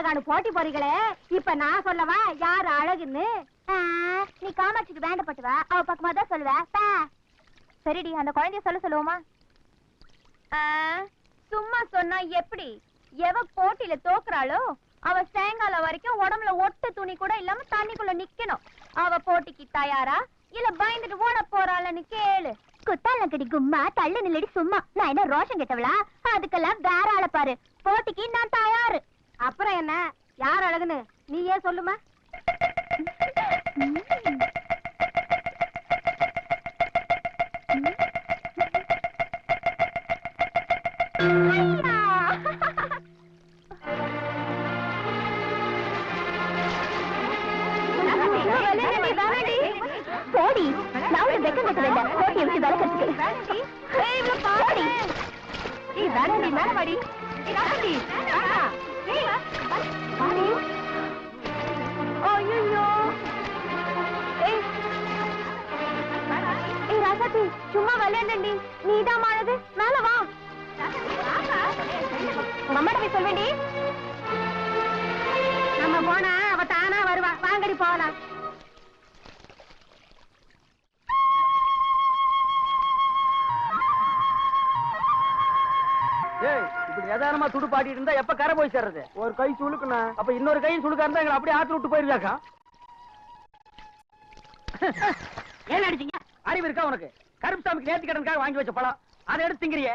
அழகானு போட்டி போறீங்களே, இப்ப நான் சொல்லவா யாரு அழகுன்னு? நீ காமாட்சிக்கு வேண்டப்பட்டு வா, அவ பக்கமா தான் சொல்லுவ. சரிடி, அந்த குழந்தைய சொல்லுவோமா? சும்மா சொன்னா எப்படி? எவ போட்டியில தோக்குறாளோ அவ சாயங்காலம் வரைக்கும் உடம்புல ஒட்டு துணி கூட இல்லாம தண்ணிக்குள்ள நிக்கணும். அவ போட்டிக்கு தயாரா இல்ல பயந்துட்டு ஓட போறாளன்னு கேளு. குத்தாலங்கடி கும்மா, தள்ளு நில்லடி சும்மா. நான் என்ன ரோஷம் கெட்டவளா? அதுக்கெல்லாம் வேற ஆளை பாரு. போட்டிக்கு நான் தயாரு. அப்புறம் என்ன, யார் அழகுன்னு நீயே சொல்லுமா? போடி, நான் வெக்கம் கட்டல. போட்டி எப்படி வேலை கற்றுக்கு? ராசாத்தி, சும்மா விளையாண்டி. நீதான் மானது, மேல வா. உங்க அம்மாட்ட போய் சொல்வேண்டி. நம்ம போனா அவ தானா வருவா. வாங்கடி போகலாம். இப்படி ஏதாரமா துடு பாட்டிட்டு இருந்தா எப்ப கரை போய் சேர்றது? ஒரு கை சுழுக்குனா அப்ப இன்னொரு கையும் சுழுக்கா இருந்தா எங்களை அப்படியே ஆத்து விட்டு போயிருக்காக்கா. ஏன் அடிச்சீங்க? அறிவு இருக்கா உனக்கு? கருப்புசாமிக்கு நேர்த்தி கடனுக்காக வாங்கி வச்ச பழம் அதை எடுத்து திங்கிறியே.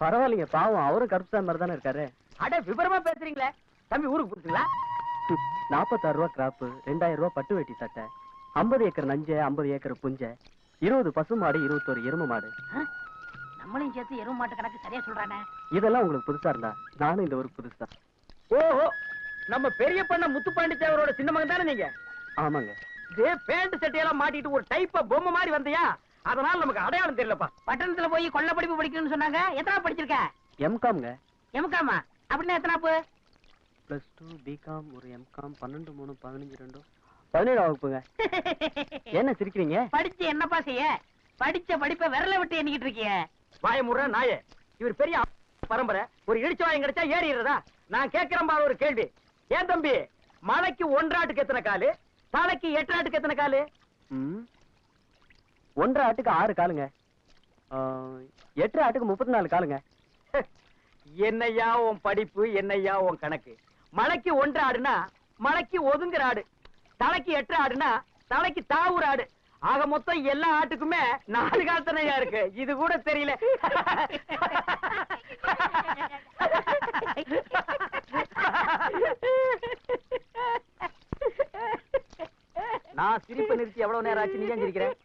பரவாயில்லைங்க, பாவம் அவரும் கருப்புசாமி மாதிரி தானே இருக்காரு. அட விவரமா பேசுறீங்களே. தம்பி ஊருக்கு போறீங்களா? 46 ரூபா கிராப்பு, 2000 ரூபா பட்டு வேட்டி சட்டை, 50 ஏக்கர் நஞ்சை, 50 ஏக்கர் புஞ்சை, 20 பசு மாடு, 21 எரும மாடு. நம்மளையும் சேர்த்து எரும மாட்டு கணக்கு சரியா சொல்றானே. இதெல்லாம் உங்களுக்கு புதுசா இருந்தா நானும் இந்த ஊருக்கு புதுசா. ஓஹோ, நம்ம பெரிய பண்ண முத்துப்பாண்டி தேவரோட சின்ன மகன் தானே நீங்க? ஆமாங்க. பேண்ட் சட்டையெல்லாம் மாட்டிட்டு ஒரு டைப்பா பொம்மை மாதிரி வந்தியா, அதனால நமக்கு அடையாளம் தெரியலப்பா. பட்டணத்துல போய் கொள்ள படிப்பு படிக்கணும்னு சொன்னாங்க. எத்தனை படிச்சிருக்க? எம்காம்ங்க. எம்காமா அப்படின்னா எத்தனாப்பு? +2 பிகாம், ஒரு எம்காம், 12 3 15 2 17 வகுப்புங்க. என்ன சிரிக்கிறீங்க? படிச்சு என்னப்பா செய்ய? படிச்ச படிப்பை விரல விட்டு எண்ணிக்கிட்டு இருக்கீங்க. வாயமுற நாயே, இவர் பெரிய பரம்பரை. ஒரு இடிச்ச வாயம் கிடைச்சா ஏறிடுறதா? நான் கேட்கிறேன் பாரு ஒரு கேள்வி. ஏன் தம்பி, மலைக்கு 1 ஆட்டுக்கு எத்தனை காலு, தலைக்கு 8 ஆட்டுக்கு எத்தனை காலு? 1.5 ஆட்டுக்கு 6 காலுங்க, 8 ஆட்டுக்கு 34 காலுங்க. என்னையா உன் படிப்பு, என்னையா உன் கணக்கு? மலைக்கு 1 ஆடுனா மலைக்கு ஒதுங்குற ஆடு, தலைக்கு 8 ஆடுனா தலைக்கு தாவுற ஆடு. ஆக மொத்தம் எல்லா ஆட்டுக்குமே 4 கால் தானையா இருக்கு. இது கூட தெரியல. நான் சிரிப்பு நிறுத்தி எவ்வளவு நேரம் ஆச்சு? நீ ஏன் சிரிக்கிறேன்?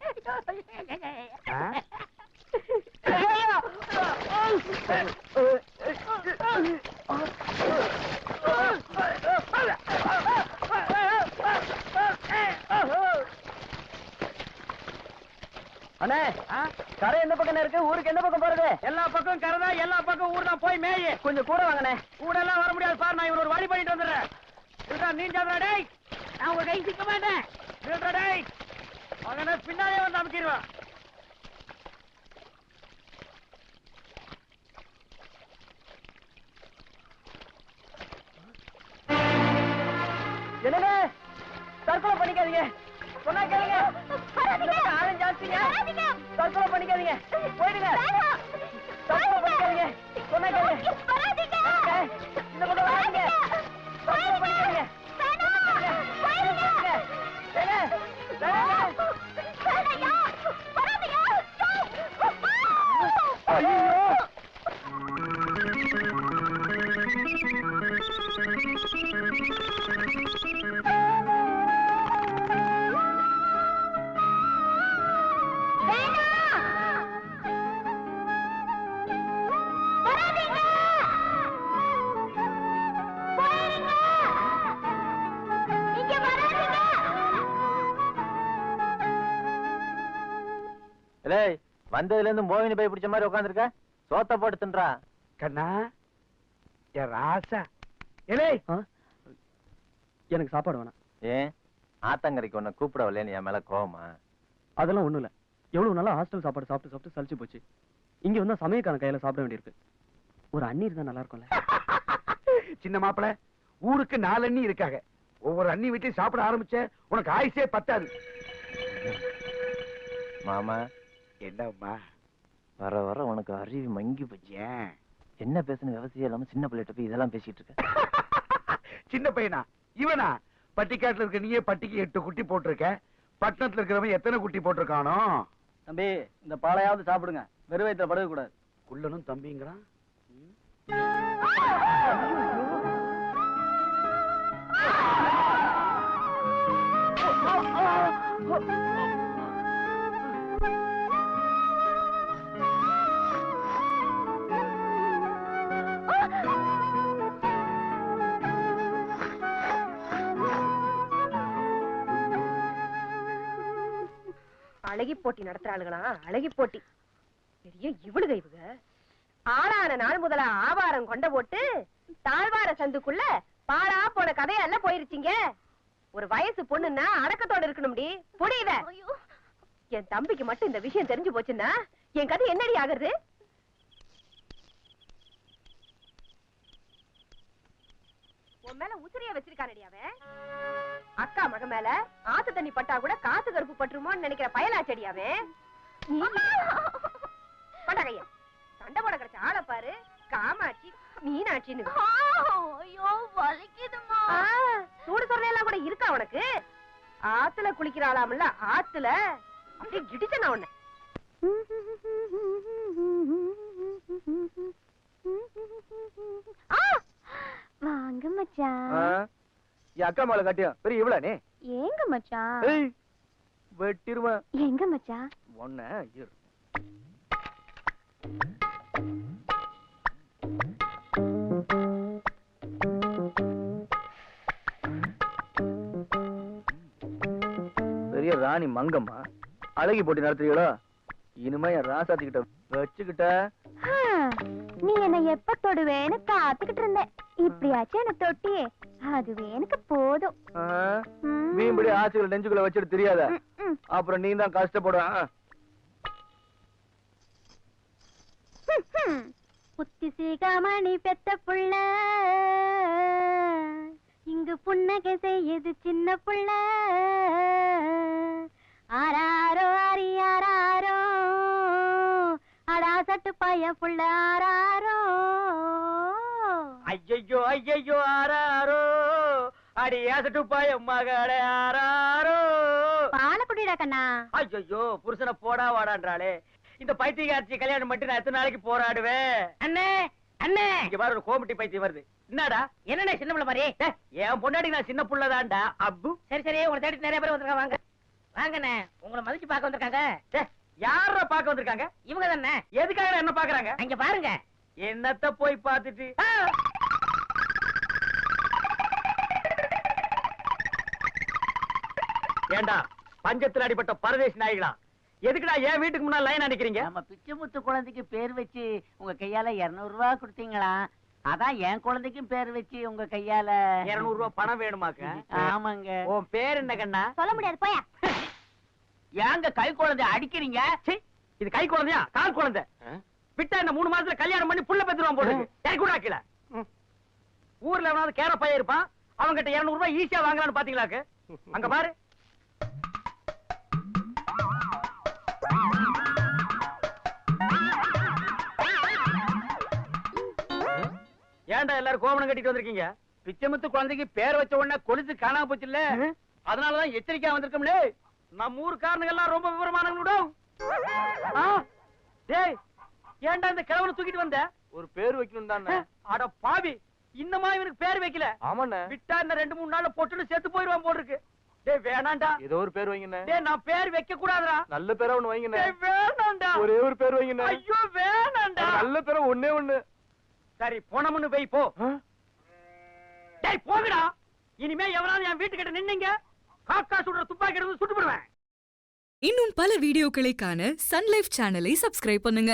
அண்ணே, கரை எந்த பக்கம் இருக்கு? ஊருக்கு எந்த பக்கம் போறது? எல்லா பக்கம் கரை தான், எல்லா பக்கம் ஊர் தான். போய் மேயே. கொஞ்சம் கூட வாங்கண்ணே. கூட எல்லாம் வர முடியாது பாரு, நான் இவன் ஒரு வழி பண்ணிட்டு வந்துடுறேன். நீஞ்சாதா டேய், நான் உங்க கை சிக்க மாட்டேன். டேய் அவன பின்னாலே வந்து அமுக்கிடுவான். என்னண்ணே, தற்கொலை பண்ணிக்காதீங்க. சொன்னா கேளுங்க. ஆளும் ஜாஸ்திங்க. தற்கொலை பண்ணிக்காதீங்க. போயிடுங்க. தற்கொலை பண்ணிக்காதீங்க. சொன்னா கேளுங்க. இந்த பக்கம் வராதீங்க. தற்கொலை பண்ணிக்காதீங்க. வந்ததுல இருந்து மோகினி போய் பிடிச்ச மாதிரி உட்காந்துருக்க. சோத்த போட்டு தின்றா. கண்ணா, ராசா. எனக்கு சாப்பாடு வேணாம். ஏன் ஆத்தங்கரைக்கு உன்னை கூப்பிடவில்லைன்னு என் மேல கோவமா? அதெல்லாம் ஒண்ணும் இல்ல. எவ்வளவு நாளா ஹாஸ்டல் சாப்பாடு சாப்பிட்டு சாப்பிட்டு சலிச்சு போச்சு. இங்க வந்தா சமயக்கான கையில சாப்பிட வேண்டியிருக்கு. ஒரு அண்ணீர் தான் நல்லா இருக்கும்ல. சின்ன மாப்பிள, ஊருக்கு 4 அண்ணி இருக்காங்க. ஒவ்வொரு அண்ணி வீட்டையும் சாப்பிட ஆரம்பிச்ச உனக்கு ஆயுசே பத்தாது. மாமா என்னம்மா? வர வர உனக்கு அறிவு மங்கி போச்சு. ஏன் என்ன பேசுன விவசாயம் இல்லாம சின்ன பிள்ளைகிட்ட போய் இதெல்லாம் பேசிட்டு இருக்க? சின்ன பையனா இவனா? பட்டிக்காட்டுல இருக்க நீயே பட்டிக்கு 8 குட்டி போட்டிருக்க. பட்டணத்துல இருக்கிறவன் எத்தனை குட்டி போட்டிருக்கானோ? தம்பி இந்த பாலையாவது சாப்பிடுங்க, வெறும் வயித்துல படுக்க கூடாது. குள்ளனும் தம்பிங்கிறான். அழகி போட்டி நடத்துறாளுங்களா? அழகி போட்டி பெரிய இவளுக இவங்க. ஆளான நாள் முதல ஆவாரம் கொண்ட போட்டு தாழ்வார சந்துக்குள்ள பாழா போன கதையெல்லாம் போயிருச்சீங்க. ஒரு வயசு பொண்ணுன்னா அடக்கத்தோட இருக்கணும்டி. புரியுத? என் தம்பிக்கு மட்டும் இந்த விஷயம் தெரிஞ்சு போச்சுன்னா என் கதை என்னடி ஆகுறது? உன் மேல உசிரியா வச்சிருக்கானடி அவன். அக்கா மக மேல ஆத்து தண்ணி பட்டா கூட காத்து கருப்பு பட்டுருமோன்னு நினைக்கிற பயலாச்சடி அவன். பட்டா கையா சண்டை போட கிடைச்ச ஆளை பாரு. காமாட்சி மீனாட்சின்னு. ஐயோ வலிக்குதுமா. சூடு சொரணை எல்லாம் கூட இருக்கா உனக்கு? ஆத்துல குளிக்கிறாளாம்ல ஆத்துல. அப்படியே கிடிச்ச நான் உன்னை. வாங்க மச்சான். என் அக்கா மேல கட்டியா பெரிய இவ்வளவு ஏங்க மச்சான்? வெட்டிருவேன். எங்க மச்சான்? ஒன்ன பெரிய ராணி மங்கம்மா அழகி போட்டி நடத்துறீங்களோ? இனிமே என் ராசாத்திக்கிட்ட வச்சுக்கிட்ட நீ என்ன எப்ப தொடுவேன்னு காத்துக்கிட்டு இருந்தேன். இப்படியாச்சும் என்ன தொட்டியே, அதுவே எனக்கு போதும். மீன்படி ஆசைகள் நெஞ்சுக்குள்ள வச்சுட்டு தெரியாத. அப்புறம் நீ தான் கஷ்டப்படுவ. புத்தி சீகாமணி பெத்த புள்ள, இங்கு புன்னகை செய்யுது சின்ன புள்ள. ஆராரோ அரியாரோ அடா சட்டு பைய புள்ள ஆராரோ. ஐயோ ஐயோ ஆராரோ அடி ஏசட்டு பாய மகளே ஆராரோ. பால குடிடா கண்ணா. ஐயோ புருஷனை போடா வாடான்றாளே. இந்த பைத்தியக்காரச்சி கல்யாணம் மட்டும் நான் எத்தனை நாளைக்கு போராடுவேன்? அண்ணே அண்ணே இங்க பாரு ஒரு கோமிட்டி பைத்தியம் வருது. என்னடா? என்னண்ணே சின்ன பிள்ளை மாதிரி? என் பொண்டாடி நான் சின்ன புள்ளதான்டா. அப்பு சரி சரி உங்களை தேடி நிறைய பேர் வந்திருக்காங்க. வாங்க வாங்கண்ணே, உங்களை மதிச்சு பார்க்க வந்திருக்காங்க. யார பார்க்க வந்திருக்காங்க? இவங்க தானே. எதுக்காக என்ன பாக்குறாங்க? அங்க பாருங்க. என்னத்த போய் பார்த்துட்டு ஏண்டா பஞ்சத்துல அடிப்பட்ட பரதேசி நாய்களா, எதுக்குடா என் வீட்டுக்கு முன்னாடி லைன் அடிக்கிறீங்க? நம்ம பிச்சைமுத்து குழந்தைக்கு பேர் வச்சு உங்க கையால 200 ரூபாய் கொடுத்தீங்களா? அதான் என் குழந்தைக்கும் பேர் வச்சு உங்க கையால 200 ரூபாய் பணம் வேணுமாக்க? ஆமாங்க. உன் பேர் என்ன கண்ணா? சொல்ல முடியாது போயா. ஏங்க கை குழந்தை அடிக்கிறீங்க? இது கை குழந்தையா கால் குழந்தை? விட்டா இந்த 3 மாசத்துல கல்யாணம் பண்ணி புள்ள பெத்துருவான் போட்டு கூட கீழ. ஊர்ல எவனாவது கேர பையன் இருப்பான், அவங்கிட்ட 200 ரூபாய் ஈஸியா வாங்கலாம்னு பாத்தீங்களாக்கு? அங்க பாரு. ஏன்டா எல்லாரும் கோவணம் கட்டிட்டு வந்திருக்கீங்க? பிச்சைமுத்து குழந்தைக்கு பேர் வச்ச உடனே கொலுசு காணாம போச்சு இல்ல, அதனாலதான் எச்சரிக்கையா வந்திருக்கோம்ல. நம்ம ஊருக்காரனுங்க எல்லாம் ரொம்ப விவரமானவங்களோட. டேய் ஏன்டா இந்த கிழவனை தூக்கிட்டு வந்த? ஒரு பேர் வைக்கணும் தானே. அட பாவி, இன்னமா இவனுக்கு பேர் வைக்கல? ஆமாண்ணே. விட்டா இந்த 2-3 நாள்ல பொட்டுன்னு செத்து போயிருவான் போல இருக்கு. டேய் வேணாண்டா. ஏதோ ஒரு பேர் வைங்கண்ணே. டேய் நான் பேர் வைக்க கூடாதுடா. நல்ல பேரா ஒண்ணு வைங்கண்ணே. டேய் வேணாண்டா. ஒரே ஒரு பேர் வைங்கண்ணே. ஐயோ வேணாண்டா. நல்ல பேரா ஒண்ணே ஒண்ணு. சரி போனமுன்னு வை போ. டேய் போங்கடா. இனிமே எவனாவது என் வீட்டுக்கிட்ட நின்னீங்க, காக்கா சுடுற துப்பாக்கி எடுத்து சுட்டு போடுவேன். இன்னும் பல வீடியோக்களை காண சன் லைஃப் சேனலை சப்ஸ்கிரைப் பண்ணுங்க.